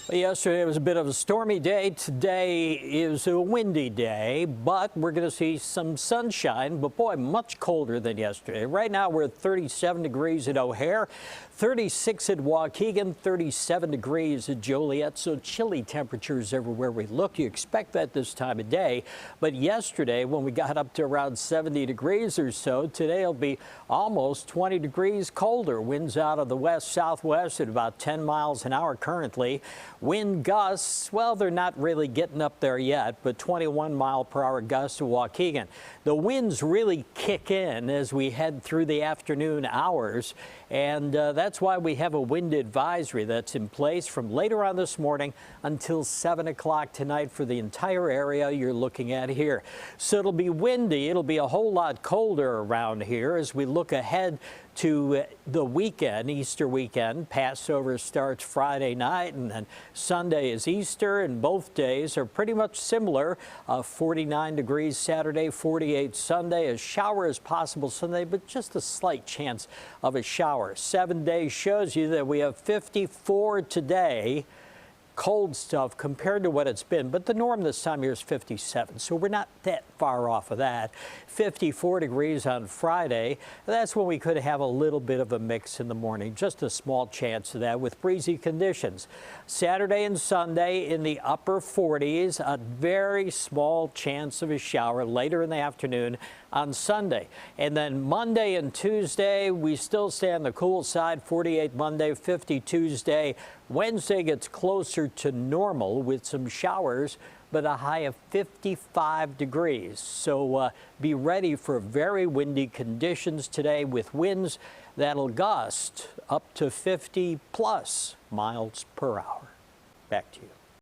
Well, yesterday was a bit of a stormy day. Today is a windy day, but we're going to see some sunshine, but boy, much colder than yesterday. Right now we're at 37 degrees at O'Hare, 36 at Waukegan, 37 degrees at Joliet, so chilly temperatures everywhere we look. You expect that this time of day, but yesterday when we got up to around 70 degrees or so, today will be almost 20 degrees colder. Winds out of the west-southwest at about 10 miles an hour currently. Wind gusts, well, they're not really getting up there yet, but 21-mile-per-hour gusts to Waukegan. The winds really kick in as we head through the afternoon hours, and that's why we have a wind advisory that's in place from later on this morning until 7 o'clock tonight for the entire area you're looking at here. So it'll be windy. It'll be a whole lot colder around here as we look ahead to the weekend, Easter weekend. Passover starts Friday night, and then Sunday is Easter, and both days are pretty much similar. 49 degrees Saturday, 48 Sunday. A shower is possible Sunday, but just a slight chance of a shower. 7 days shows you that we have 54 today. Cold stuff compared to what it's been, but the norm this time of year is 57, so we're not that far off of that. 54 degrees on Friday. That's when we could have a little bit of a mix in the morning, just a small chance of that with breezy conditions. Saturday and Sunday in the upper 40s, a very small chance of a shower later in the afternoon on Sunday. And then Monday and Tuesday, we still stay on the cool side, 48 Monday, 50 Tuesday. Wednesday gets closer to normal with some showers, but a high of 55 degrees. So be ready for very windy conditions today with winds that'll gust up to 50+ miles per hour. Back to you.